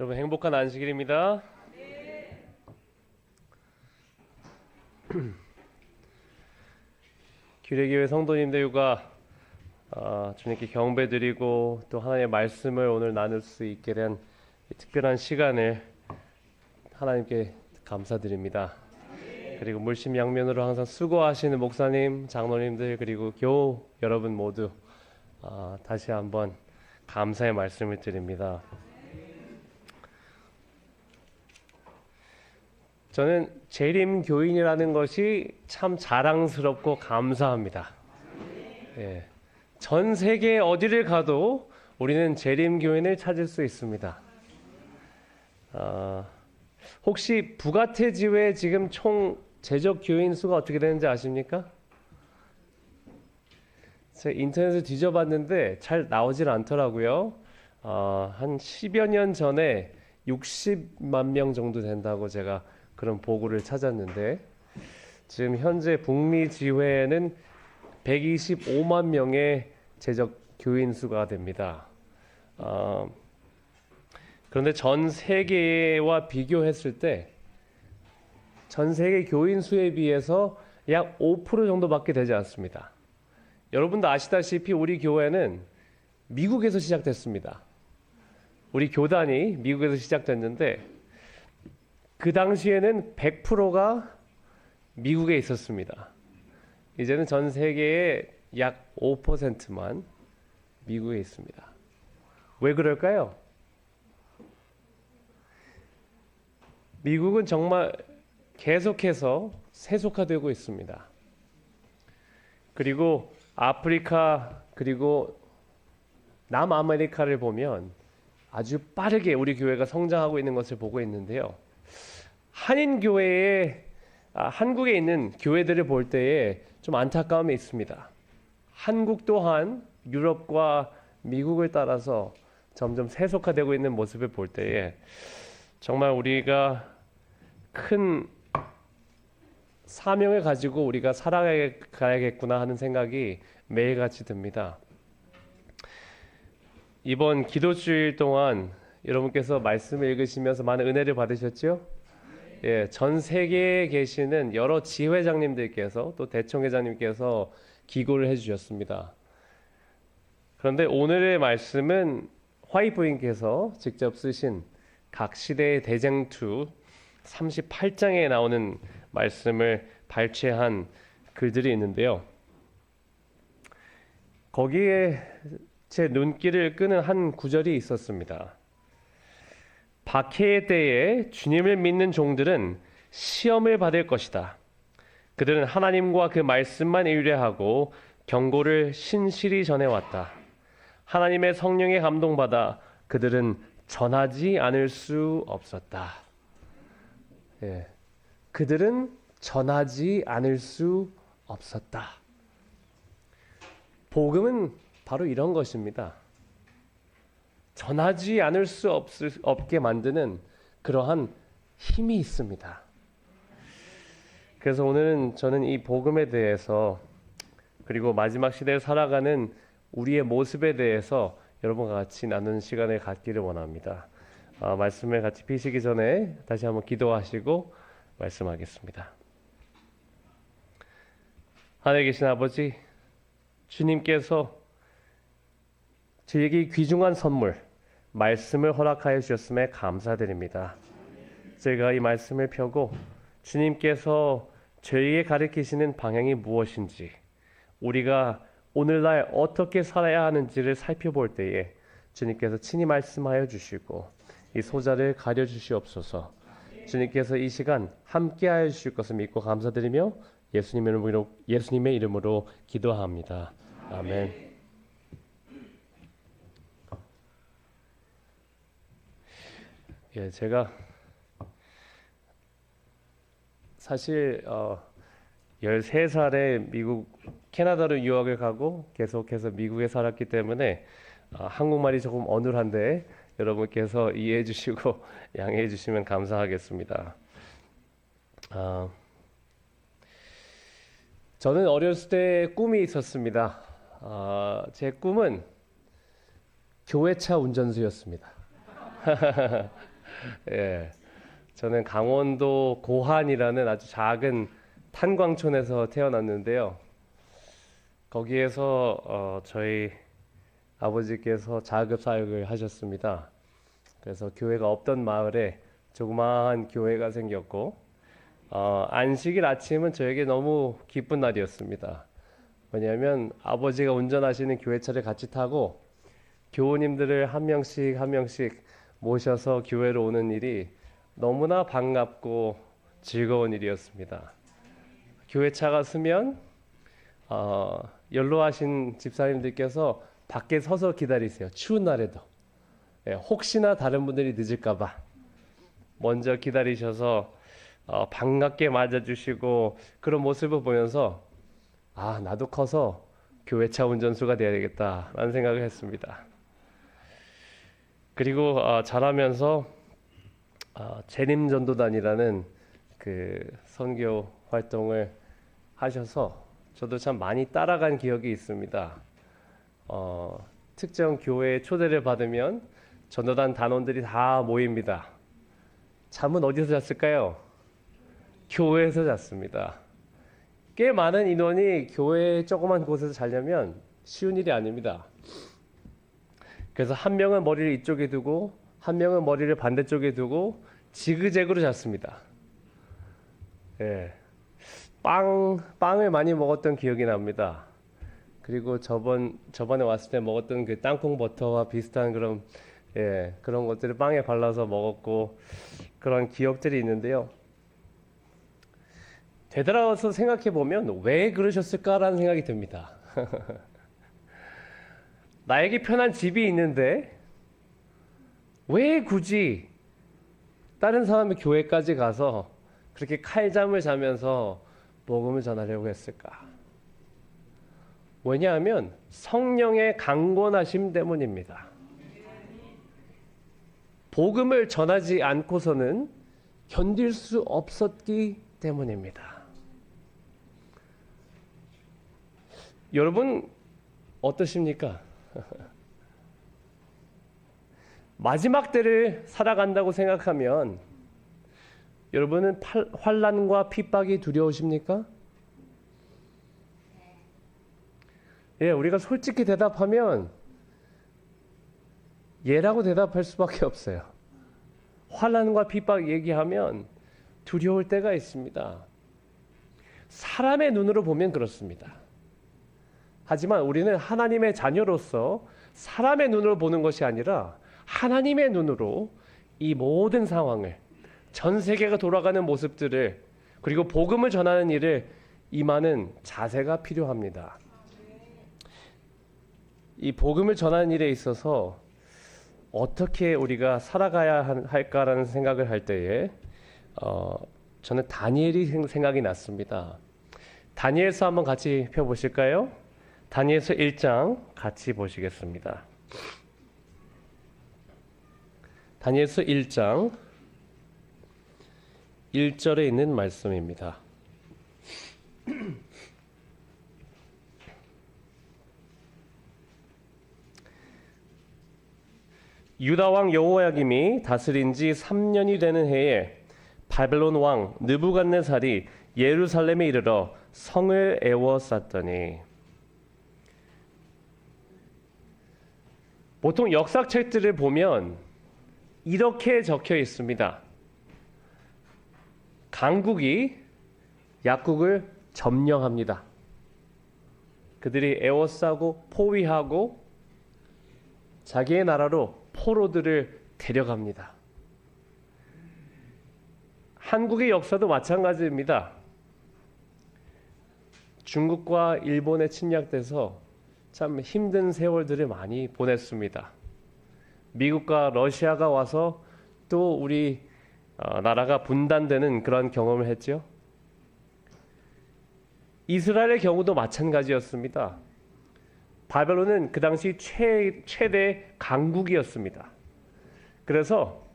여러분 행복한 안식일입니다. 규례교회 성도님들과 주님께 경배드리고 또 하나님의 말씀을 오늘 나눌 수 있게 된 특별한 시간을 하나님께 감사드립니다. 그리고 물심양면으로 항상 수고하시는 목사님, 장로님들 그리고 교우 여러분 모두 다시 한번 감사의 말씀을 드립니다. 저는 재림 교인이라는 것이 참 자랑스럽고 감사합니다. 예. 전 세계 어디를 가도 우리는 재림 교인을 찾을 수 있습니다. 혹시 부가테지회 지금 총 제적 교인 수가 어떻게 되는지 아십니까? 제가 인터넷을 뒤져봤는데 잘 나오질 않더라고요. 한 10여 년 전에 60만 명 정도 된다고 제가 그런 보고를 찾았는데 지금 현재 북미 지회에는 125만 명의 제적 교인 수가 됩니다. 그런데 전 세계와 비교했을 때 전 세계 교인 수에 비해서 약 5% 정도밖에 되지 않습니다. 여러분도 아시다시피 우리 교회는 미국에서 시작됐습니다. 우리 교단이 미국에서 시작됐는데 그 당시에는 100%가 미국에 있었습니다. 이제는 전 세계의 약 5%만 미국에 있습니다. 왜 그럴까요? 미국은 정말 계속해서 세속화되고 있습니다. 그리고 아프리카 그리고 남아메리카를 보면 아주 빠르게 우리 교회가 성장하고 있는 것을 보고 있는데요. 한인교회에 한국에 있는 교회들을 볼 때에 좀 안타까움이 있습니다. 한국 또한 유럽과 미국을 따라서 점점 세속화되고 있는 모습을 볼 때에 정말 우리가 큰 사명을 가지고 우리가 살아가야겠구나 하는 생각이 매일같이 듭니다. 이번 기도주일 동안 여러분께서 말씀을 읽으시면서 많은 은혜를 받으셨죠? 예, 전 세계에 계시는 여러 지회장님들께서 또 대총회장님께서 기고를 해주셨습니다. 그런데 오늘의 말씀은 화이트 부인께서 직접 쓰신 각 시대의 대쟁투 38장에 나오는 말씀을 발췌한 글들이 있는데요. 거기에 제 눈길을 끄는 한 구절이 있었습니다. 박해의 때에 주님을 믿는 종들은 시험을 받을 것이다. 그들은 하나님과 그 말씀만 의뢰하고 경고를 신실히 전해왔다. 하나님의 성령에 감동받아 그들은 전하지 않을 수 없었다. 예, 그들은 전하지 않을 수 없었다. 복음은 바로 이런 것입니다. 전하지 않을 수 없게 만드는 그러한 힘이 있습니다. 그래서 오늘은 저는 이 복음에 대해서 그리고 마지막 시대에 살아가는 우리의 모습에 대해서 여러분과 같이 나누는 시간을 갖기를 원합니다. 말씀을 같이 피시기 전에 다시 한번 기도하시고 말씀하겠습니다. 하늘에 계신 아버지, 주님께서 저에게 귀중한 선물, 말씀을 허락하여 주셨음에 감사드립니다. 제가 이 말씀을 펴고 주님께서 저에게 가르치시는 방향이 무엇인지, 우리가 오늘날 어떻게 살아야 하는지를 살펴볼 때에 주님께서 친히 말씀하여 주시고 이 소자를 가려 주시옵소서. 주님께서 이 시간 함께하여 주실 것을 믿고 감사드리며 예수님의 이름으로 기도합니다. 아멘. 예, 제가 사실 13살에 캐나다로 유학을 가고 계속해서 미국에 살았기 때문에 한국말이 조금 어눌한데 여러분께서 이해해 주시고 양해해 주시면 감사하겠습니다. 저는 어렸을 때 꿈이 있었습니다. 제 꿈은 교회차 운전수였습니다. 예, 저는 강원도 고한이라는 아주 작은 탄광촌에서 태어났는데요. 거기에서 저희 아버지께서 자급 사역을 하셨습니다. 그래서 교회가 없던 마을에 조그마한 교회가 생겼고 안식일 아침은 저에게 너무 기쁜 날이었습니다. 왜냐하면 아버지가 운전하시는 교회차를 같이 타고 교우님들을 한 명씩 한 명씩 모셔서 교회로 오는 일이 너무나 반갑고 즐거운 일이었습니다. 교회차가 서면 연로하신 집사님들께서 밖에 서서 기다리세요. 추운 날에도. 예, 혹시나 다른 분들이 늦을까봐 먼저 기다리셔서 반갑게 맞아주시고 그런 모습을 보면서 나도 커서 교회차 운전수가 돼야 되겠다라는 생각을 했습니다. 그리고 자라면서 재림전도단이라는 그 선교 활동을 하셔서 저도 참 많이 따라간 기억이 있습니다. 특정 교회에 초대를 받으면 전도단 단원들이 다 모입니다. 잠은 어디서 잤을까요? 교회에서 잤습니다. 꽤 많은 인원이 교회 조그만 곳에서 자려면 쉬운 일이 아닙니다. 그래서 한 명은 머리를 이쪽에 두고 한 명은 머리를 반대쪽에 두고 지그재그로 잤습니다. 예. 빵을 많이 먹었던 기억이 납니다. 그리고 저번에 왔을 때 먹었던 그 땅콩 버터와 비슷한 그런 것들을 빵에 발라서 먹었고 그런 기억들이 있는데요. 되돌아서 생각해 보면 왜 그러셨을까라는 생각이 듭니다. 나에게 편한 집이 있는데 왜 굳이 다른 사람의 교회까지 가서 그렇게 칼잠을 자면서 복음을 전하려고 했을까? 왜냐하면 성령의 강권하심 때문입니다. 복음을 전하지 않고서는 견딜 수 없었기 때문입니다. 여러분 어떠십니까? 마지막 때를 살아간다고 생각하면 여러분은 환난과 핍박이 두려우십니까? 예, 우리가 솔직히 대답하면 예라고 대답할 수밖에 없어요. 환난과 핍박 얘기하면 두려울 때가 있습니다. 사람의 눈으로 보면 그렇습니다. 하지만 우리는 하나님의 자녀로서 사람의 눈으로 보는 것이 아니라 하나님의 눈으로 이 모든 상황을, 전 세계가 돌아가는 모습들을, 그리고 복음을 전하는 일을 임하는 자세가 필요합니다. 이 복음을 전하는 일에 있어서 어떻게 우리가 살아가야 할까라는 생각을 할 때에 저는 다니엘이 생각이 났습니다. 다니엘서 한번 같이 펴보실까요? 다니엘서 1장 같이 보시겠습니다. 다니엘서 1장 1절에 있는 말씀입니다. 유다 왕 여호야김이 다스린 지 3년이 되는 해에 바벨론 왕 느부갓네살이 예루살렘에 이르러 성을 에워쌌더니, 보통 역사책들을 보면 이렇게 적혀 있습니다. 강국이 약국을 점령합니다. 그들이 에워싸고 포위하고 자기의 나라로 포로들을 데려갑니다. 한국의 역사도 마찬가지입니다. 중국과 일본에 침략돼서 참 힘든 세월들을 많이 보냈습니다. 미국과 러시아가 와서 또 우리 나라가 분단되는 그런 경험을 했죠. 이스라엘의 경우도 마찬가지였습니다. 바벨론은 그 당시 최대 강국이었습니다. 그래서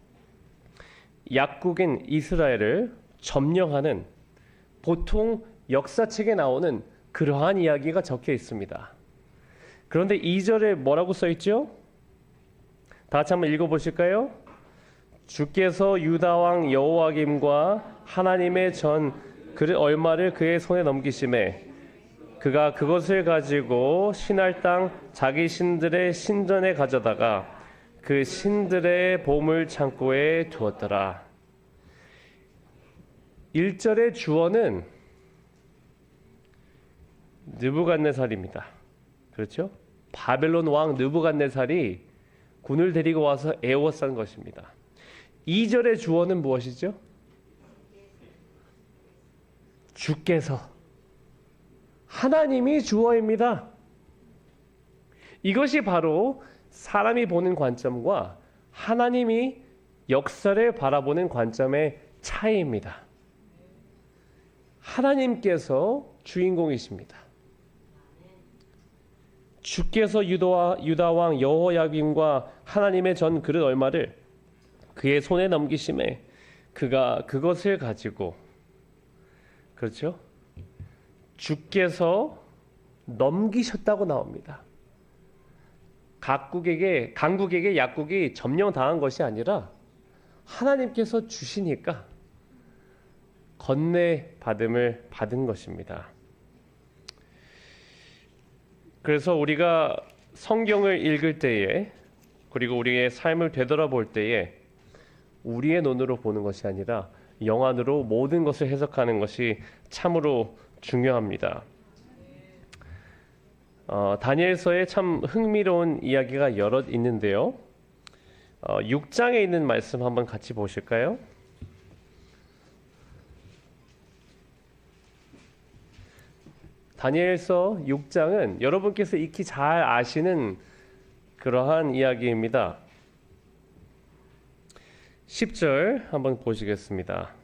약국인 이스라엘을 점령하는, 보통 역사책에 나오는 그러한 이야기가 적혀 있습니다. 그런데 2절에 뭐라고 써 있죠? 다 같이 한번 읽어보실까요? 주께서 유다 왕 여호야김과 하나님의 전 그릇 얼마를 그의 손에 넘기심에 그가 그것을 가지고 신할 땅 자기 신들의 신전에 가져다가 그 신들의 보물 창고에 두었더라. 1절의 주어는 느부갓네살입니다. 그렇죠? 바벨론 왕 느부갓네살이 군을 데리고 와서 에워싼 것입니다. 2절의 주어는 무엇이죠? 주께서. 하나님이 주어입니다. 이것이 바로 사람이 보는 관점과 하나님이 역사를 바라보는 관점의 차이입니다. 하나님께서 주인공이십니다. 주께서 유다 왕 여호야김과 하나님의 전 그릇 얼마를 그의 손에 넘기심에 그가 그것을 가지고, 그렇죠? 주께서 넘기셨다고 나옵니다. 강국에게 약국이 점령당한 것이 아니라 하나님께서 주시니까 건네받음을 받은 것입니다. 그래서 우리가 성경을 읽을 때에, 그리고 우리의 삶을 되돌아볼 때에 우리의 눈으로 보는 것이 아니라 영안으로 모든 것을 해석하는 것이 참으로 중요합니다. 다니엘서에 참 흥미로운 이야기가 여럿 있는데요. 6장에 있는 말씀 한번 같이 보실까요? 다니엘서 6장은 여러분께서 익히 잘 아시는 그러한 이야기입니다. 10절 한번 보시겠습니다.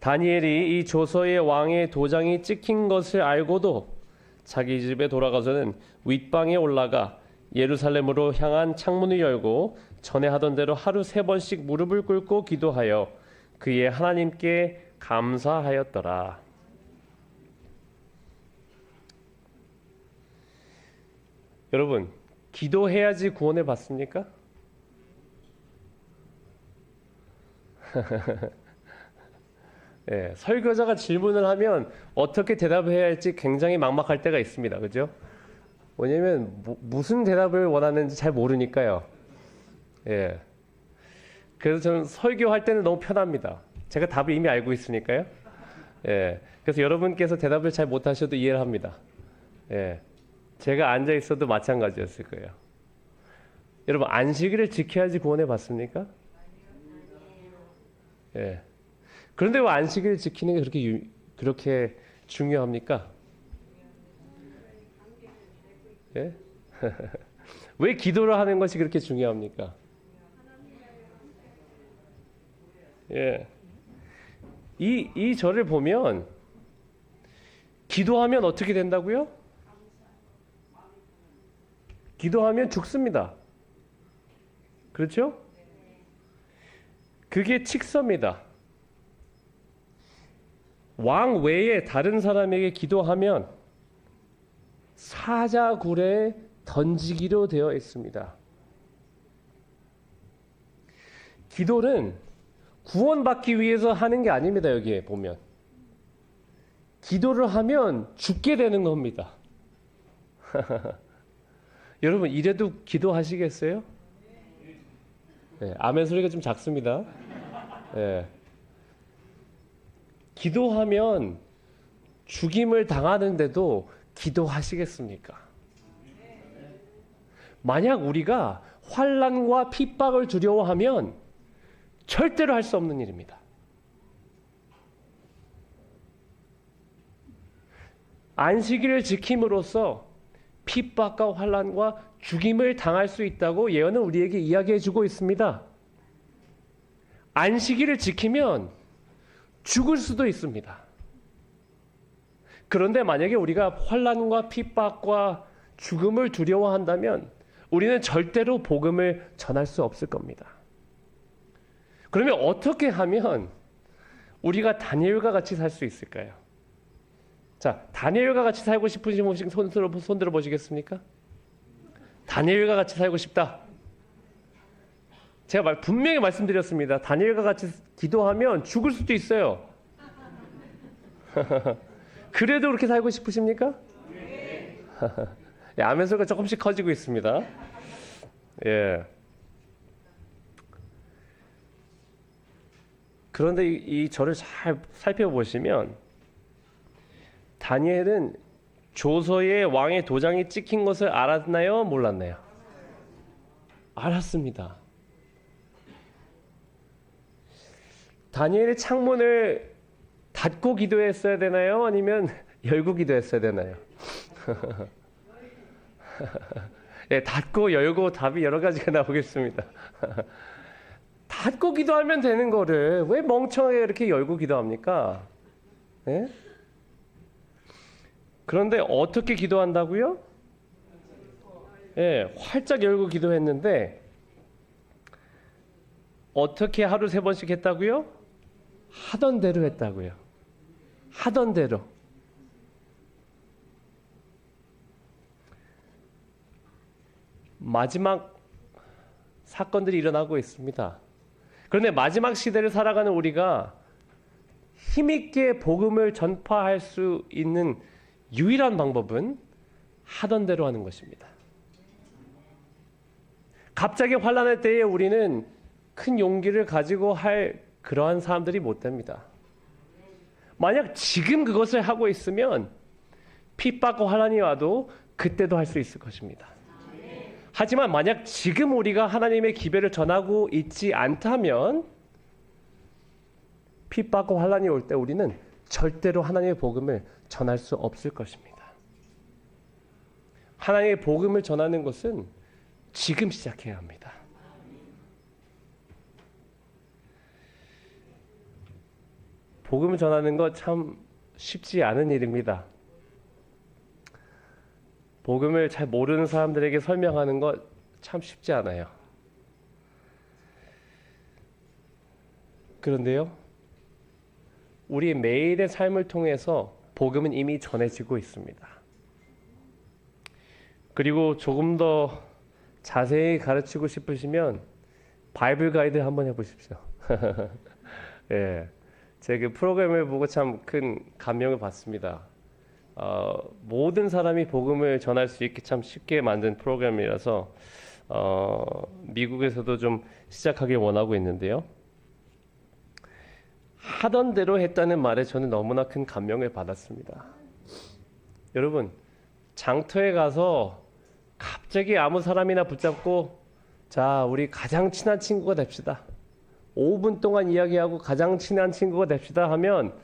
다니엘이 이 조서의 왕의 도장이 찍힌 것을 알고도 자기 집에 돌아가서는 윗방에 올라가 예루살렘으로 향한 창문을 열고 전에 하던 대로 하루 3번씩 무릎을 꿇고 기도하여 그의 하나님께 감사하였더라. 여러분, 기도해야지 구원을 받습니까? 예, 설교자가 질문을 하면 어떻게 대답해야 할지 굉장히 막막할 때가 있습니다. 그죠? 왜냐면 무슨 대답을 원하는지 잘 모르니까요. 예. 그래서 저는 설교할 때는 너무 편합니다. 제가 답을 이미 알고 있으니까요. 예. 그래서 여러분께서 대답을 잘 못하셔도 이해를 합니다. 예. 제가 앉아 있어도 마찬가지였을 거예요. 여러분, 안식일을 지켜야지 구원을 받습니까? 예. 그런데 왜 안식일을 지키는 게 그렇게 중요합니까? 예? 왜 기도를 하는 것이 그렇게 중요합니까? 예. 이 절을 보면 기도하면 어떻게 된다고요? 기도하면 죽습니다. 그렇죠? 그게 칙서입니다. 왕 외에 다른 사람에게 기도하면 사자굴에 던지기로 되어 있습니다. 기도는 구원받기 위해서 하는 게 아닙니다. 여기에 보면 기도를 하면 죽게 되는 겁니다. 여러분, 이래도 기도하시겠어요? 네, 아멘 소리가 좀 작습니다. 네. 기도하면 죽임을 당하는데도 기도하시겠습니까? 만약 우리가 환난과 핍박을 두려워하면 절대로 할 수 없는 일입니다. 안식일을 지킴으로써 핍박과 환난과 죽임을 당할 수 있다고 예언은 우리에게 이야기해 주고 있습니다. 안식일을 지키면 죽을 수도 있습니다. 그런데 만약에 우리가 환난과 핍박과 죽음을 두려워한다면 우리는 절대로 복음을 전할 수 없을 겁니다. 그러면 어떻게 하면 우리가 다니엘과 같이 살 수 있을까요? 자, 다니엘과 같이 살고 싶으신 분 손 들어 보시겠습니까? 다니엘과 같이 살고 싶다. 제가 분명히 말씀드렸습니다. 다니엘과 같이 기도하면 죽을 수도 있어요. 그래도 그렇게 살고 싶으십니까? 예, 아멘 소리가 조금씩 커지고 있습니다. 예. 그런데 이 저를 잘 살펴보시면 다니엘은 조서에 왕의 도장이 찍힌 것을 알았나요? 몰랐나요? 알았습니다. 다니엘의 창문을 닫고 기도했어야 되나요? 아니면 열고 기도했어야 되나요? 예, 닫고 열고 답이 여러 가지가 나오겠습니다. 닫고 기도하면 되는 거를 왜 멍청하게 이렇게 열고 기도합니까? 예? 그런데 어떻게 기도한다고요? 예, 활짝 열고 기도했는데 어떻게 하루 3번씩 했다고요? 하던 대로 했다고요. 하던 대로. 마지막 사건들이 일어나고 있습니다. 그런데 마지막 시대를 살아가는 우리가 힘있게 복음을 전파할 수 있는 유일한 방법은 하던 대로 하는 것입니다. 갑자기 환난할 때에 우리는 큰 용기를 가지고 할 그러한 사람들이 못 됩니다. 만약 지금 그것을 하고 있으면 핍박과 환난이 와도 그때도 할 수 있을 것입니다. 하지만 만약 지금 우리가 하나님의 기별을 전하고 있지 않다면 핍박과 환난이 올 때 우리는 절대로 하나님의 복음을 전할 수 없을 것입니다. 하나님의 복음을 전하는 것은 지금 시작해야 합니다. 복음을 전하는 것 참 쉽지 않은 일입니다. 복음을 잘 모르는 사람들에게 설명하는 것 참 쉽지 않아요. 그런데요, 우리 매일의 삶을 통해서 복음은 이미 전해지고 있습니다. 그리고 조금 더 자세히 가르치고 싶으시면 바이블 가이드 한번 해보십시오. 예, 제가 그 프로그램을 보고 참 큰 감명을 받습니다. 모든 사람이 복음을 전할 수 있게 참 쉽게 만든 프로그램이라서 미국에서도 좀 시작하길 원하고 있는데요. 하던 대로 했다는 말에 저는 너무나 큰 감명을 받았습니다. 여러분, 장터에 가서 갑자기 아무 사람이나 붙잡고 자, 우리 가장 친한 친구가 됩시다. 5분 동안 이야기하고 가장 친한 친구가 됩시다 하면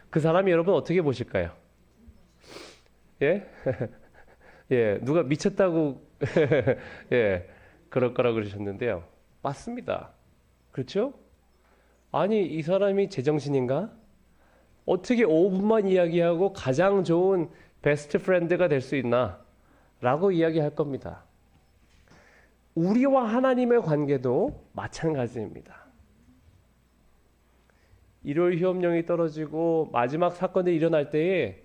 그 사람이 여러분 어떻게 보실까요? 예? 예, 누가 미쳤다고 예, 그럴 거라고 그러셨는데요. 맞습니다. 그렇죠? 아니, 이 사람이 제정신인가? 어떻게 5분만 이야기하고 가장 좋은 베스트 프렌드가 될 수 있나? 라고 이야기할 겁니다. 우리와 하나님의 관계도 마찬가지입니다. 일월 휴업령이 떨어지고 마지막 사건이 일어날 때에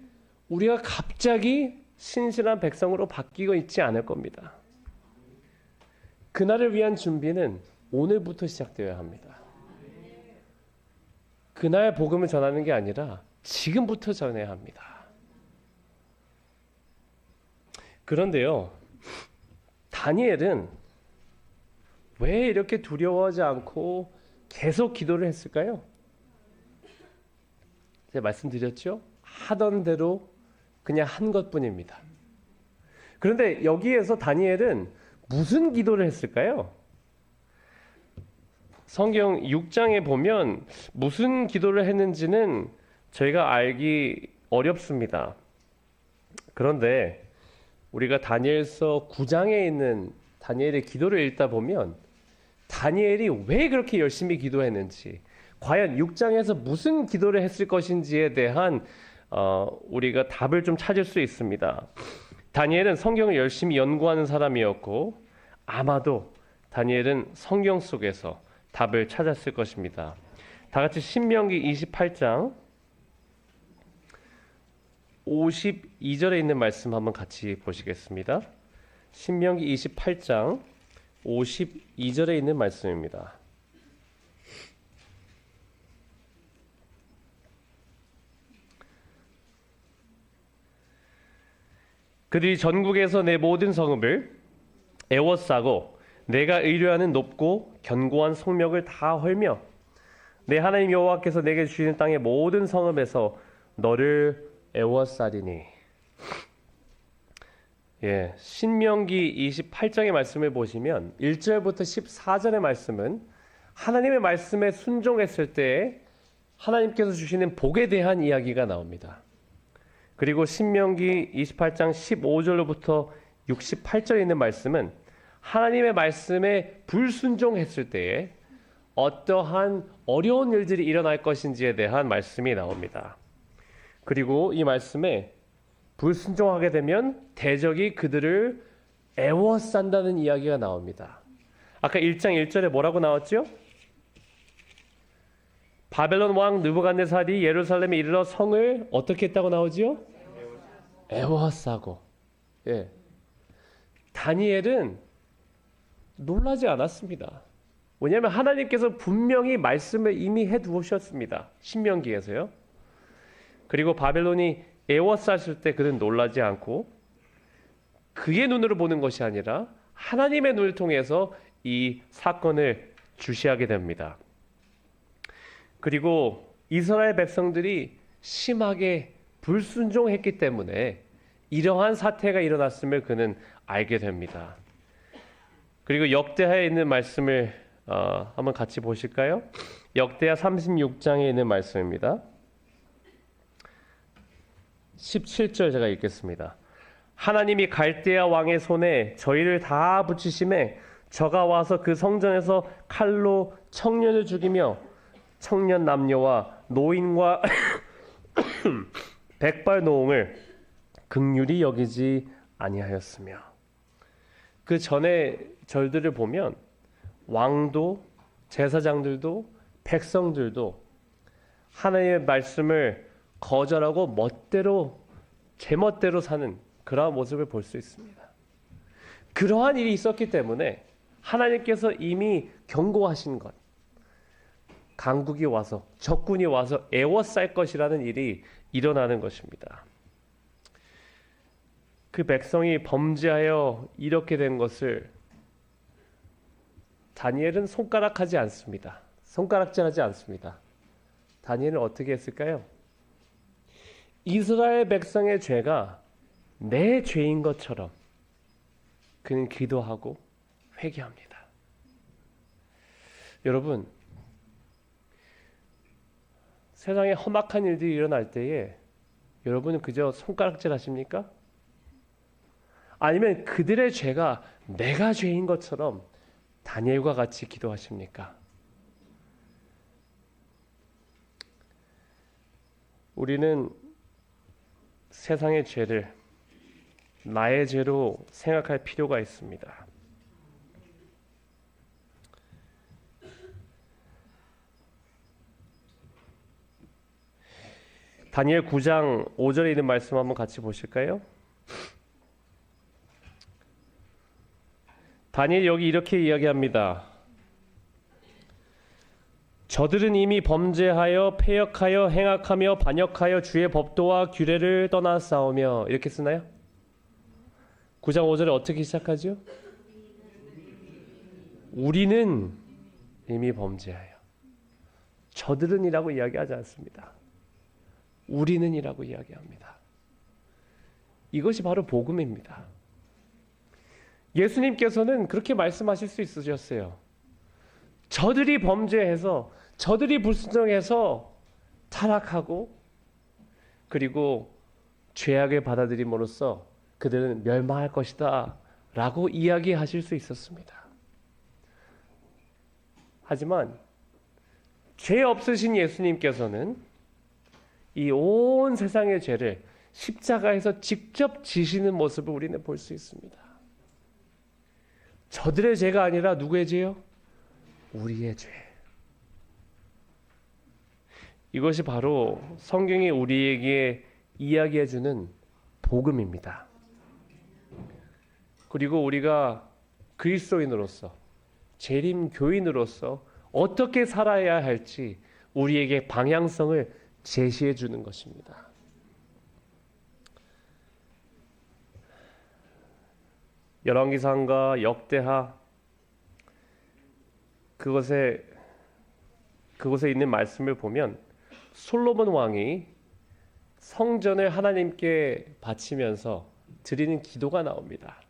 우리가 갑자기 신실한 백성으로 바뀌고 있지 않을 겁니다. 그날을 위한 준비는 오늘부터 시작되어야 합니다. 그날 복음을 전하는 게 아니라 지금부터 전해야 합니다. 그런데요, 다니엘은 왜 이렇게 두려워하지 않고 계속 기도를 했을까요? 제가 말씀드렸죠? 하던 대로 그냥 한 것뿐입니다. 그런데 여기에서 다니엘은 무슨 기도를 했을까요? 성경 6장에 보면 무슨 기도를 했는지는 저희가 알기 어렵습니다. 그런데 우리가 다니엘서 9장에 있는 다니엘의 기도를 읽다 보면 다니엘이 왜 그렇게 열심히 기도했는지, 과연 6장에서 무슨 기도를 했을 것인지에 대한 우리가 답을 좀 찾을 수 있습니다. 다니엘은 성경을 열심히 연구하는 사람이었고 아마도 다니엘은 성경 속에서 답을 찾았을 것입니다. 다 같이 신명기 28장 52절에 있는 말씀 한번 같이 보시겠습니다. 신명기 28장 52절에 있는 말씀입니다. 그들이 전국에서 내 모든 성읍을 애워싸고 내가 의뢰하는 높고 견고한 성벽을 다 헐며 내 하나님 여호와께서 내게 주시는 땅의 모든 성읍에서 너를 애워싸리니. 예, 신명기 28장의 말씀을 보시면 1절부터 14절의 말씀은 하나님의 말씀에 순종했을 때 하나님께서 주시는 복에 대한 이야기가 나옵니다. 그리고 신명기 28장 15절로부터 68절에 있는 말씀은 하나님의 말씀에 불순종했을 때에 어떠한 어려운 일들이 일어날 것인지에 대한 말씀이 나옵니다. 그리고 이 말씀에 불순종하게 되면 대적이 그들을 애워싼다는 이야기가 나옵니다. 아까 1장 1절에 뭐라고 나왔죠? 바벨론 왕 느부갓네살이 예루살렘에 이르러 성을 어떻게 했다고 나오지요? 애워싸고. 예. 다니엘은 놀라지 않았습니다. 왜냐하면 하나님께서 분명히 말씀을 이미 해두셨습니다. 신명기에서요. 그리고 바벨론이 애워쌌을 때 그는 놀라지 않고 그의 눈으로 보는 것이 아니라 하나님의 눈을 통해서 이 사건을 주시하게 됩니다. 그리고 이스라엘 백성들이 심하게 불순종했기 때문에 이러한 사태가 일어났음을 그는 알게 됩니다. 그리고 역대하에 있는 말씀을 한번 같이 보실까요? 역대하 36장에 있는 말씀입니다. 17절 제가 읽겠습니다. 하나님이 갈대아 왕의 손에 저희를 다 붙이심에 저가 와서 그 성전에서 칼로 청년을 죽이며 청년 남녀와 노인과 백발노홍을 긍휼히 여기지 아니하였으며. 그 전에 절들을 보면 왕도 제사장들도 백성들도 하나님의 말씀을 거절하고 멋대로 제멋대로 사는 그러한 모습을 볼 수 있습니다. 그러한 일이 있었기 때문에 하나님께서 이미 경고하신 것, 강국이 와서 적군이 와서 애워쌀 것이라는 일이 일어나는 것입니다. 그 백성이 범죄하여 이렇게 된 것을 다니엘은 손가락하지 않습니다. 손가락질하지 않습니다. 다니엘은 어떻게 했을까요? 이스라엘 백성의 죄가 내 죄인 것처럼 그는 기도하고 회개합니다. 여러분, 세상에 험악한 일들이 일어날 때에 여러분은 그저 손가락질 하십니까? 아니면 그들의 죄가 내가 죄인 것처럼 다니엘과 같이 기도하십니까? 우리는 세상의 죄를 나의 죄로 생각할 필요가 있습니다. 다니엘 9장 5절에 있는 말씀 한번 같이 보실까요? 다니엘 여기 이렇게 이야기합니다. 저들은 이미 범죄하여 패역하여 행악하며 반역하여 주의 법도와 규례를 떠나 싸우며. 이렇게 쓰나요? 9장 5절에 어떻게 시작하죠? 우리는 이미 범죄하여. 저들은 이라고 이야기하지 않습니다. 우리는 이라고 이야기합니다. 이것이 바로 복음입니다. 예수님께서는 그렇게 말씀하실 수 있으셨어요. 저들이 범죄해서 저들이 불순종해서 타락하고 그리고 죄악을 받아들임으로써 그들은 멸망할 것이다 라고 이야기하실 수 있었습니다. 하지만 죄 없으신 예수님께서는 이 온 세상의 죄를 십자가에서 직접 지시는 모습을 우리는 볼 수 있습니다. 저들의 죄가 아니라 누구의 죄요? 우리의 죄. 이것이 바로 성경이 우리에게 이야기해주는 복음입니다. 그리고 우리가 그리스도인으로서, 재림 교인으로서 어떻게 살아야 할지 우리에게 방향성을 제시해 주는 것입니다. 열왕기상과 역대하 그것에 있는 말씀을 보면 솔로몬 왕이 성전을 하나님께 바치면서 드리는 기도가 나옵니다.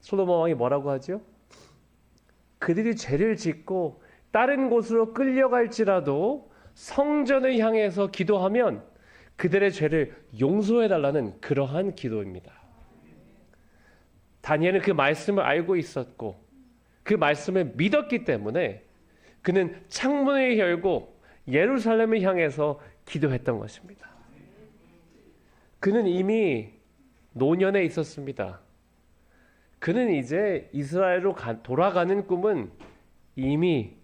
솔로몬 왕이 뭐라고 하죠? 그들이 죄를 짓고 다른 곳으로 끌려갈지라도 성전을 향해서 기도하면 그들의 죄를 용서해달라는 그러한 기도입니다. 다니엘은 그 말씀을 알고 있었고 그 말씀을 믿었기 때문에 그는 창문을 열고 예루살렘을 향해서 기도했던 것입니다. 그는 이미 노년에 있었습니다. 그는 이제 이스라엘로 돌아가는 꿈은 이미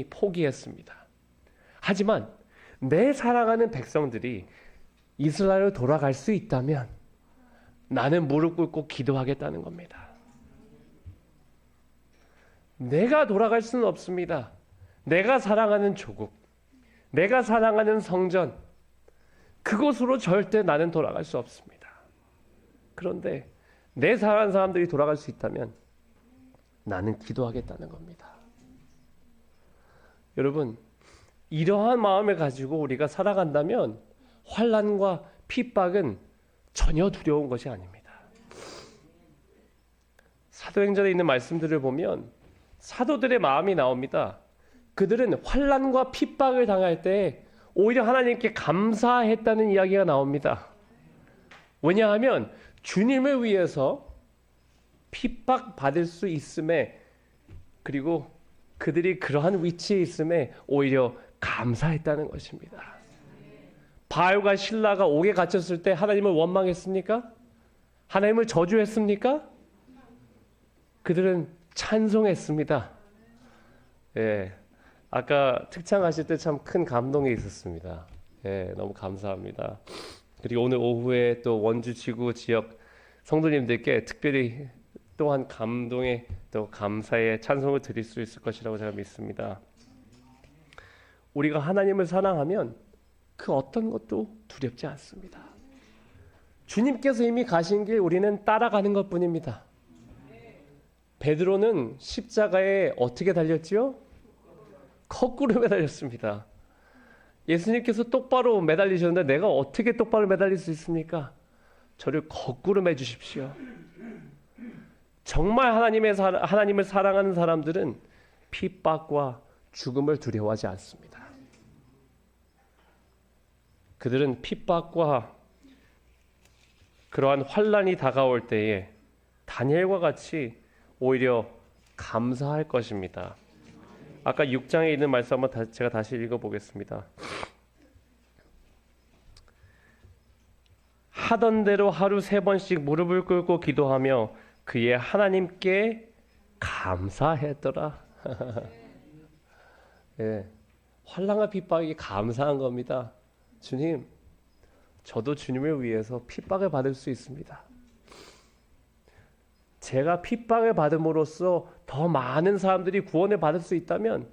포기했습니다. 하지만 내 사랑하는 백성들이 이스라엘로 돌아갈 수 있다면 나는 무릎 꿇고 기도하겠다는 겁니다. 내가 돌아갈 수는 없습니다. 내가 사랑하는 조국, 내가 사랑하는 성전, 그곳으로 절대 나는 돌아갈 수 없습니다. 그런데 내 사랑하는 사람들이 돌아갈 수 있다면 나는 기도하겠다는 겁니다. 여러분, 이러한 마음을 가지고 우리가 살아간다면 환난과 핍박은 전혀 두려운 것이 아닙니다. 사도행전에 있는 말씀들을 보면 사도들의 마음이 나옵니다. 그들은 환난과 핍박을 당할 때 오히려 하나님께 감사했다는 이야기가 나옵니다. 왜냐하면 주님을 위해서 핍박받을 수 있음에, 그리고 그들이 그러한 위치에 있음에 오히려 감사했다는 것입니다. 바알과 실라가 옥에 갇혔을 때 하나님을 원망했습니까? 하나님을 저주했습니까? 그들은 찬송했습니다. 예, 아까 특창하실 때 참 큰 감동이 있었습니다. 예, 너무 감사합니다. 그리고 오늘 오후에 또 원주 지구 지역 성도님들께 특별히 또한 감동의 또 감사의 찬송을 드릴 수 있을 것이라고 제가 믿습니다. 우리가 하나님을 사랑하면 그 어떤 것도 두렵지 않습니다. 주님께서 이미 가신 길 우리는 따라가는 것뿐입니다. 베드로는 십자가에 어떻게 달렸지요? 거꾸로 매달렸습니다. 예수님께서 똑바로 매달리셨는데 내가 어떻게 똑바로 매달릴 수 있습니까? 저를 거꾸로 매주십시오. 정말 하나님을 사랑하는 사람들은 핍박과 죽음을 두려워하지 않습니다. 그들은 핍박과 그러한 환난이 다가올 때에 다니엘과 같이 오히려 감사할 것입니다. 아까 6장에 있는 말씀 한번 제가 다시 읽어보겠습니다. 하던 대로 하루 3번씩 무릎을 꿇고 기도하며 그의 하나님께 감사했더라. 예, 환난과 핍박이 감사한 겁니다. 주님, 저도 주님을 위해서 핍박을 받을 수 있습니다. 제가 핍박을 받음으로써 더 많은 사람들이 구원을 받을 수 있다면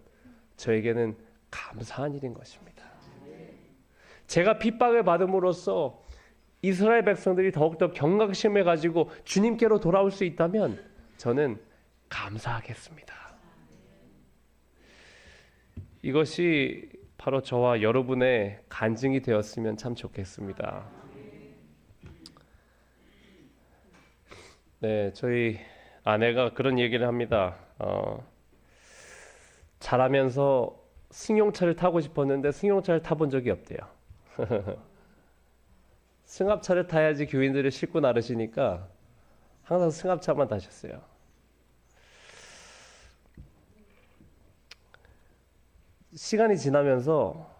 저에게는 감사한 일인 것입니다. 제가 핍박을 받음으로써 이스라엘 백성들이 더욱더 경각심을 가지고 주님께로 돌아올 수 있다면 저는 감사하겠습니다. 이것이 바로 저와 여러분의 간증이 되었으면 참 좋겠습니다. 네, 저희 아내가 그런 얘기를 합니다. 자라면서 승용차를 타고 싶었는데 승용차를 타본 적이 없대요. 승합차를 타야지 교인들을 싣고 나르시니까 항상 승합차만 타셨어요. 시간이 지나면서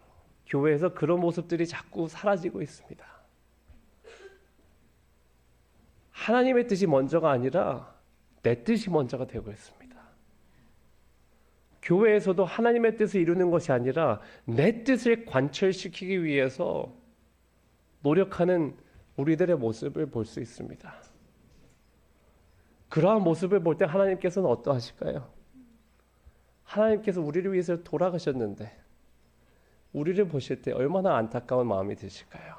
교회에서 그런 모습들이 자꾸 사라지고 있습니다. 하나님의 뜻이 먼저가 아니라 내 뜻이 먼저가 되고 있습니다. 교회에서도 하나님의 뜻을 이루는 것이 아니라 내 뜻을 관철시키기 위해서 노력하는 우리들의 모습을 볼 수 있습니다. 그러한 모습을 볼 때 하나님께서는 어떠하실까요? 하나님께서 우리를 위해서 돌아가셨는데 우리를 보실 때 얼마나 안타까운 마음이 드실까요?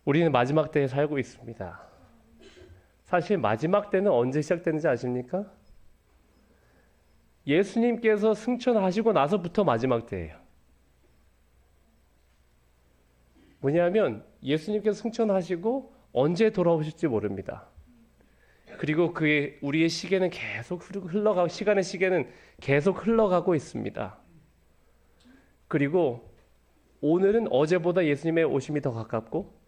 우리는 마지막 때에 살고 있습니다. 사실 마지막 때는 언제 시작되는지 아십니까? 예수님께서 승천하시고 나서부터 마지막 때예요. 뭐냐면 예수님께서 승천하시고 언제 돌아오실지 모릅니다. 그리고 그의 우리의 시계는 계속 흘러가고 시간의 시계는 계속 흘러가고 있습니다. 그리고 오늘은 어제보다 예수님의 오심이 더 가깝고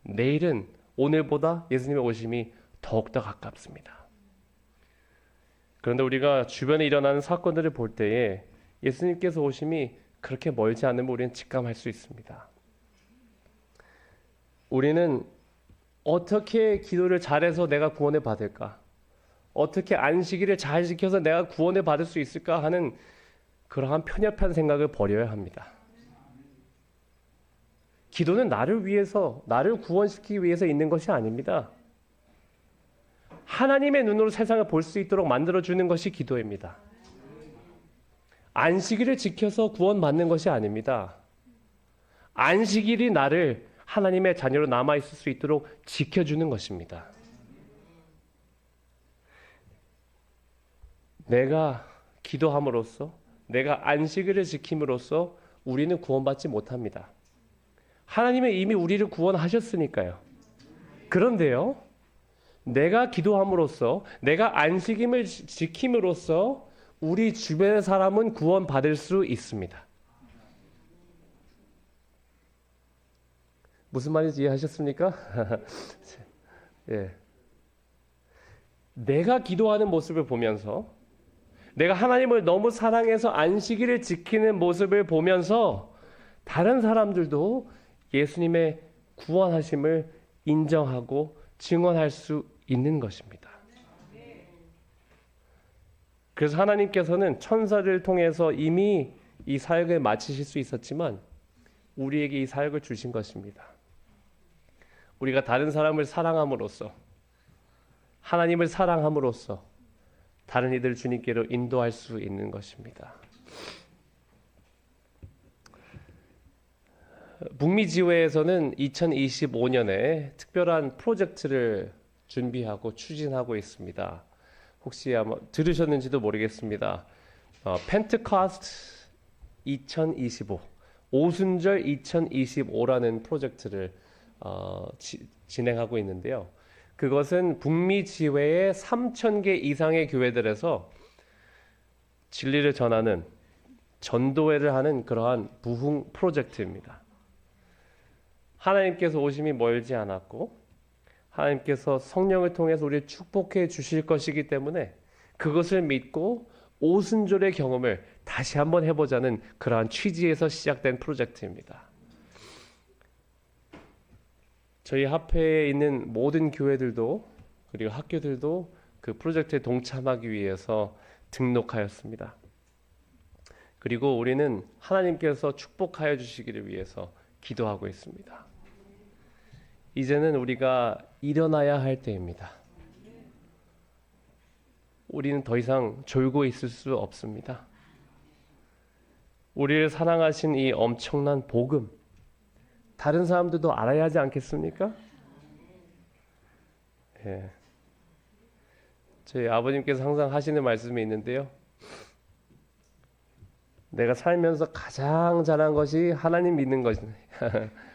내일은 오늘보다 예수님의 오심이 더욱더 가깝습니다. 그런데 우리가 주변에 일어나는 사건들을 볼 때에 예수님께서 오심이 그렇게 멀지 않음을 우리는 직감할 수 있습니다. 우리는 어떻게 기도를 잘해서 내가 구원을 받을까? 어떻게 안식일을 잘 지켜서 내가 구원을 받을 수 있을까 하는 그러한 편협한 생각을 버려야 합니다. 기도는 나를 위해서, 나를 구원시키기 위해서 있는 것이 아닙니다. 하나님의 눈으로 세상을 볼 수 있도록 만들어주는 것이 기도입니다. 안식일을 지켜서 구원받는 것이 아닙니다. 안식일이 나를 하나님의 자녀로 남아있을 수 있도록 지켜주는 것입니다. 내가 기도함으로써, 내가 안식일을 지킴으로써 우리는 구원받지 못합니다. 하나님은 이미 우리를 구원하셨으니까요. 그런데요, 내가 기도함으로써, 내가 안식일을 지킴으로써 우리 주변의 사람은 구원받을 수 있습니다. 무슨 말인지 이해하셨습니까? 예. 내가 기도하는 모습을 보면서, 내가 하나님을 너무 사랑해서 안식일을 지키는 모습을 보면서 다른 사람들도 예수님의 구원하심을 인정하고 증언할 수 있는 것입니다. 그래서 하나님께서는 천사를 통해서 이미 이 사역을 마치실 수 있었지만 우리에게 이 사역을 주신 것입니다. 우리가 다른 사람을 사랑함으로써, 하나님을 사랑함으로써 다른 이들을 주님께로 인도할 수 있는 것입니다. 북미지회에서는 2025년에 특별한 프로젝트를 준비하고 추진하고 있습니다. 혹시 아마 들으셨는지도 모르겠습니다. 펜트코스트 2025, 오순절 2025라는 프로젝트를 진행하고 있는데요. 그것은 북미 지회의 3,000개 이상의 교회들에서 진리를 전하는 전도회를 하는 그러한 부흥 프로젝트입니다. 하나님께서 오심이 멀지 않았고 하나님께서 성령을 통해서 우리를 축복해 주실 것이기 때문에 그것을 믿고 오순절의 경험을 다시 한번 해보자는 그러한 취지에서 시작된 프로젝트입니다. 저희 합회에 있는 모든 교회들도 그리고 학교들도 그 프로젝트에 동참하기 위해서 등록하였습니다. 그리고 우리는 하나님께서 축복하여 주시기를 위해서 기도하고 있습니다. 이제는 우리가 일어나야 할 때입니다. 우리는 더 이상 졸고 있을 수 없습니다. 우리를 사랑하신 이 엄청난 복음, 다른 사람들도 알아야 하지 않겠습니까? 예. 저희 아버님께서 항상 하시는 말씀이 있는데요. 내가 살면서 가장 잘한 것이 하나님 믿는 것,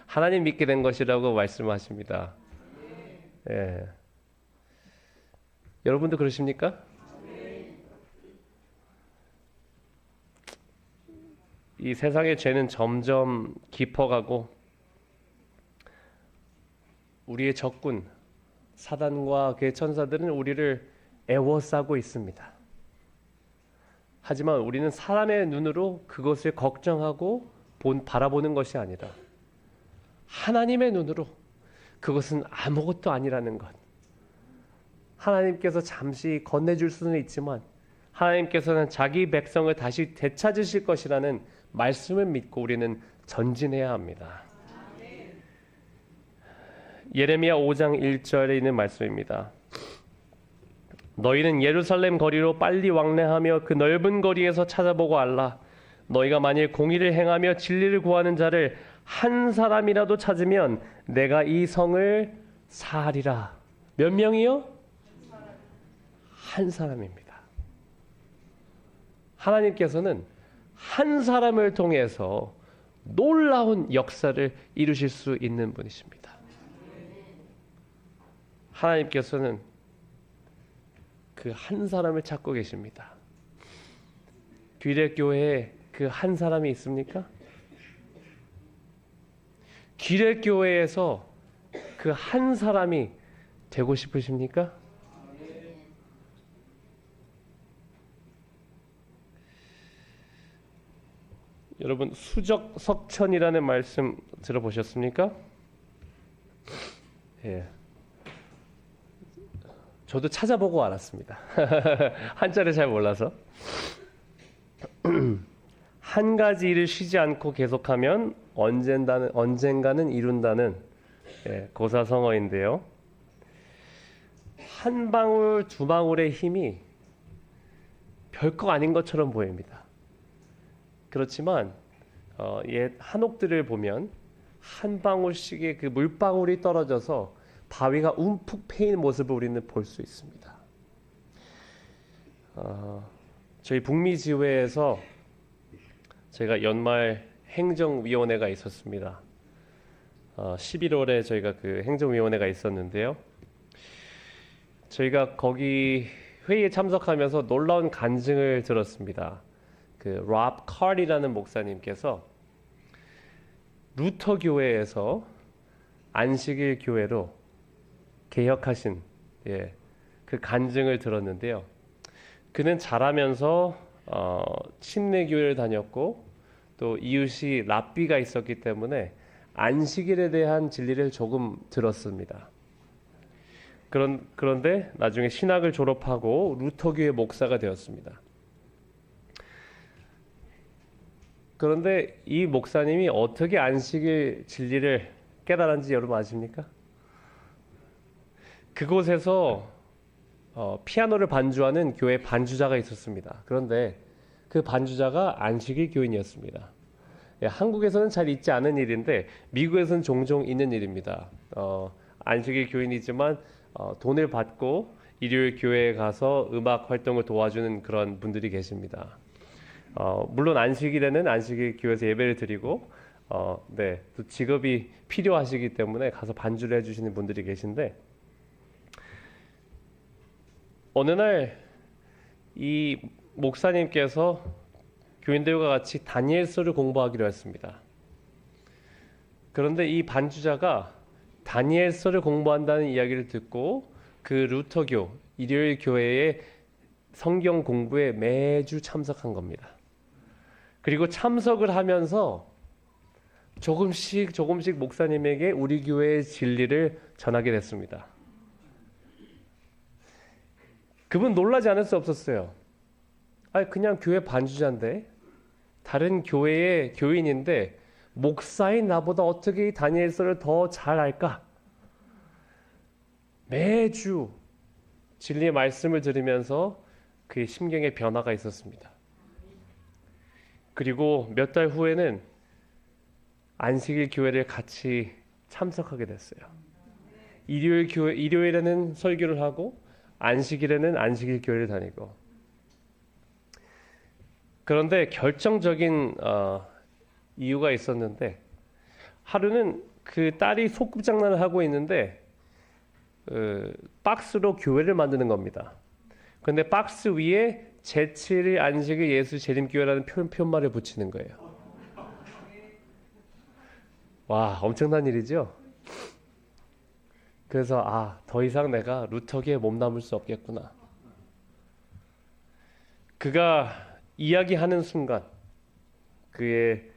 하나님 믿게 된 것이라고 말씀하십니다. 예. 여러분도 그러십니까? 이 세상의 죄는 점점 깊어가고 우리의 적군 사단과 그의 천사들은 우리를 애워싸고 있습니다. 하지만 우리는 사람의 눈으로 그것을 걱정하고 바라보는 것이 아니라 하나님의 눈으로 그것은 아무것도 아니라는 것. 하나님께서 잠시 건네줄 수는 있지만 하나님께서는 자기 백성을 다시 되찾으실 것이라는 말씀을 믿고 우리는 전진해야 합니다. 예레미야 5장 1절에 있는 말씀입니다. 너희는 예루살렘 거리로 빨리 왕래하며 그 넓은 거리에서 찾아보고 알라. 너희가 만일 공의를 행하며 진리를 구하는 자를 한 사람이라도 찾으면 내가 이 성을 사하리라. 몇 명이요? 한 사람입니다. 하나님께서는 한 사람을 통해서 놀라운 역사를 이루실 수 있는 분이십니다. 하나님께서는 그 한 사람을 찾고 계십니다. 귀례교회에 그 한 사람이 있습니까? 귀례교회에서 그 한 사람이 되고 싶으십니까? 여러분 수적 석천이라는 말씀 들어보셨습니까? 예. 저도 찾아보고 알았습니다. 한자를 잘 몰라서. 한 가지 일을 쉬지 않고 계속하면 언젠가는 이룬다는 고사성어인데요. 한 방울 두 방울의 힘이 별거 아닌 것처럼 보입니다. 그렇지만 옛 한옥들을 보면 한 방울씩의 그 물방울이 떨어져서 바위가 움푹 패인 모습을 우리는 볼 수 있습니다. 저희 북미지회에서 저희가 연말 행정위원회가 있었습니다. 11월에 저희가 그 행정위원회가 있었는데요. 저희가 거기 회의에 참석하면서 놀라운 간증을 들었습니다. 그 롭 칼이라는 목사님께서 루터 교회에서 안식일 교회로 개혁하신 그 간증을 들었는데요. 그는 자라면서 침례교회를 다녔고 또 이웃이 랍비가 있었기 때문에 안식일에 대한 진리를 조금 들었습니다. 그런데 나중에 신학을 졸업하고 루터교회 목사가 되었습니다. 그런데 이 목사님이 어떻게 안식일 진리를 깨달았는지 여러분 아십니까? 그곳에서 피아노를 반주하는 교회 반주자가 있었습니다. 그런데 그 반주자가 안식일 교인이었습니다. 한국에서는 잘 있지 않은 일인데 미국에서는 종종 있는 일입니다. 안식일 교인이지만 돈을 받고 일요일 교회에 가서 음악 활동을 도와주는 그런 분들이 계십니다. 물론 안식일에는 안식일 교회에서 예배를 드리고 또 직업이 필요하시기 때문에 가서 반주를 해주시는 분들이 계신데 어느 날 이 목사님께서 교인들과 같이 다니엘서를 공부하기로 했습니다. 그런데 이 반주자가 다니엘서를 공부한다는 이야기를 듣고 그 루터교 일요일 교회의 성경 공부에 매주 참석한 겁니다. 그리고 참석을 하면서 조금씩 목사님에게 우리 교회의 진리를 전하게 됐습니다. 그분 놀라지 않을 수 없었어요. 그냥 교회 반주자인데 다른 교회의 교인인데 목사인 나보다 어떻게 이 다니엘서를 더 잘 알까? 매주 진리의 말씀을 들으면서 그의 심경에 변화가 있었습니다. 그리고 몇 달 후에는 안식일 교회를 같이 참석하게 됐어요. 일요일에는 설교를 하고 안식일에는 안식일 교회를 다니고. 그런데 결정적인 이유가 있었는데 하루는 그 딸이 소꿉장난을 하고 있는데 박스로 교회를 만드는 겁니다. 그런데 박스 위에 제7일 안식일 예수 재림교회라는 표말을 붙이는 거예요. 와, 엄청난 일이죠. 그래서 더 이상 내가 루터교에 몸담을 수 없겠구나. 그가 이야기하는 순간, 그의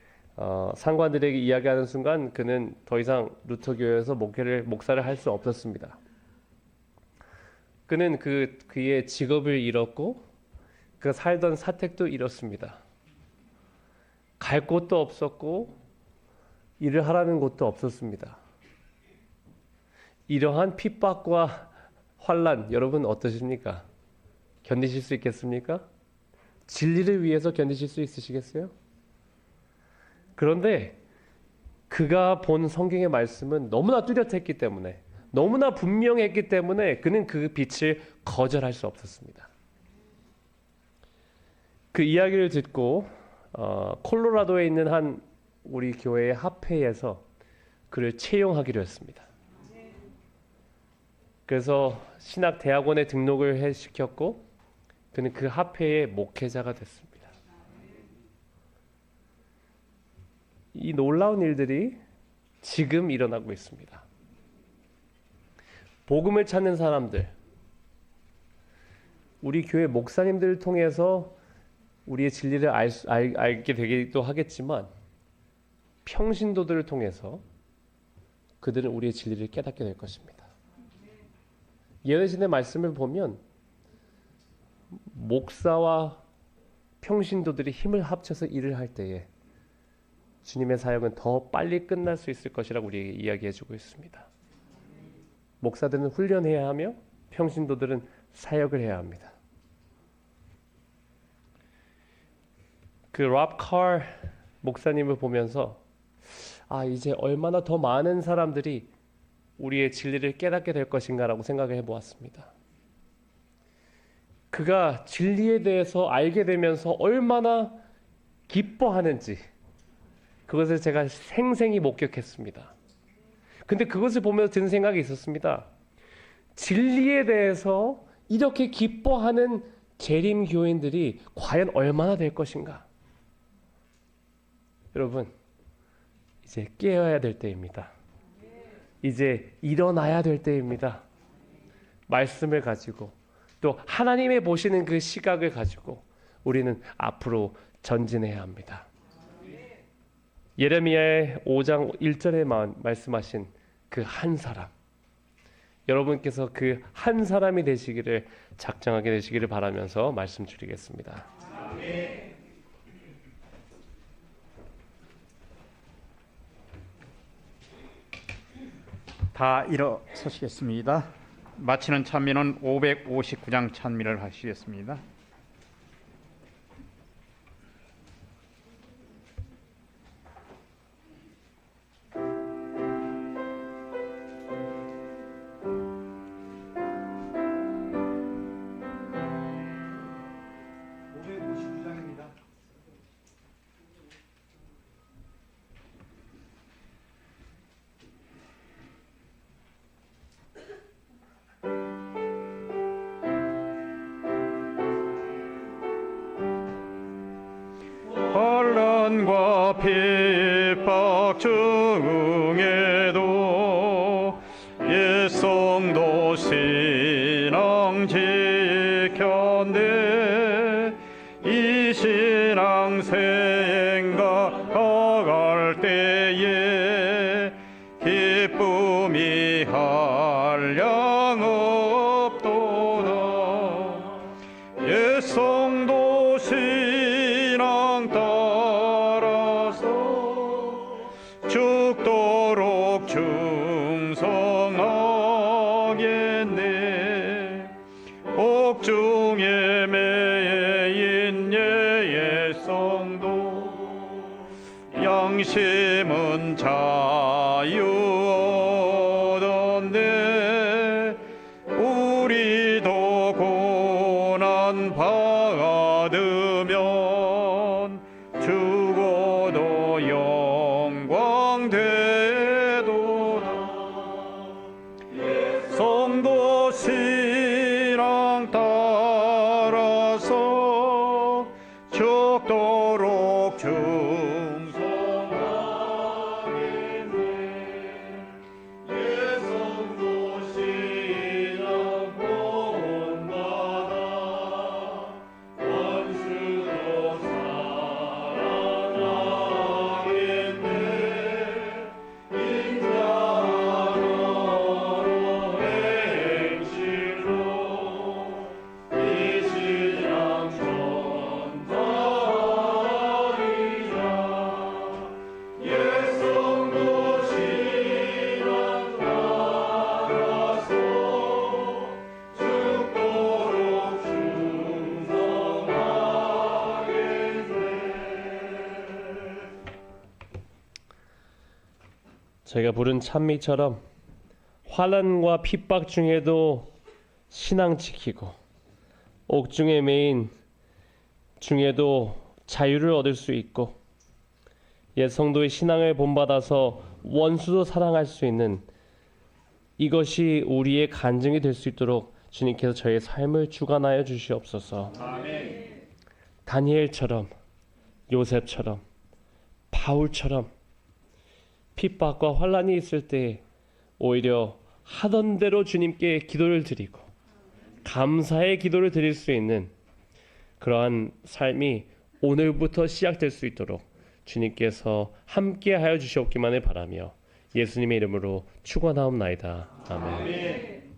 상관들에게 이야기하는 순간 그는 더 이상 루터교회에서 목사를 할 수 없었습니다. 그는 그의 직업을 잃었고 그가 살던 사택도 잃었습니다. 갈 곳도 없었고 일을 하라는 곳도 없었습니다. 이러한 핍박과 환난 여러분 어떠십니까? 견디실 수 있겠습니까? 진리를 위해서 견디실 수 있으시겠어요? 그런데 그가 본 성경의 말씀은 너무나 뚜렷했기 때문에, 너무나 분명했기 때문에 그는 그 빛을 거절할 수 없었습니다. 그 이야기를 듣고 콜로라도에 있는 한 우리 교회의 합회에서 그를 채용하기로 했습니다. 그래서 신학대학원에 등록을 시켰고 그는 그 합회의 목회자가 됐습니다. 이 놀라운 일들이 지금 일어나고 있습니다. 복음을 찾는 사람들, 우리 교회 목사님들을 통해서 우리의 진리를 알게 되기도 하겠지만 평신도들을 통해서 그들은 우리의 진리를 깨닫게 될 것입니다. 예언의 말씀을 보면 목사와 평신도들이 힘을 합쳐서 일을 할 때에 주님의 사역은 더 빨리 끝날 수 있을 것이라고 우리에게 이야기해주고 있습니다. 목사들은 훈련해야 하며 평신도들은 사역을 해야 합니다. 그 롭 칼 목사님을 보면서 이제 얼마나 더 많은 사람들이 우리의 진리를 깨닫게 될 것인가라고 생각을 해보았습니다. 그가 진리에 대해서 알게 되면서 얼마나 기뻐하는지 그것을 제가 생생히 목격했습니다. 근데 그것을 보면서 드는 생각이 있었습니다. 진리에 대해서 이렇게 기뻐하는 재림 교인들이 과연 얼마나 될 것인가? 여러분, 이제 깨어야 될 때입니다. 이제 일어나야 될 때입니다. 말씀을 가지고 또 하나님의 보시는 그 시각을 가지고 우리는 앞으로 전진해야 합니다. 예레미야의 5장 1절에 말씀하신 그 한 사람, 여러분께서 그 한 사람이 되시기를 작정하게 되시기를 바라면서 말씀 드리겠습니다. 아멘. 다 일어서시겠습니다. 마치는 찬미는 559장 찬미를 하시겠습니다. 혼란과 핍박 중에도 일성도 신앙 지켰네. 이 신앙 생각 가갈 때에 기쁨이 한량 없도다. 일성도 신앙 따라서 죽도록 저희가 부른 찬미처럼 환난과 핍박 중에도 신앙 지키고 옥중에 매인 중에도 자유를 얻을 수 있고 옛 성도의 신앙을 본받아서 원수도 사랑할 수 있는 이것이 우리의 간증이 될 수 있도록 주님께서 저의 삶을 주관하여 주시옵소서. 아멘. 다니엘처럼, 요셉처럼, 바울처럼 핍박과 환난이 있을 때 오히려 하던 대로 주님께 기도를 드리고 감사의 기도를 드릴 수 있는 그러한 삶이 오늘부터 시작될 수 있도록 주님께서 함께하여 주시옵기만을 바라며 예수님의 이름으로 축원하옵나이다. 아멘.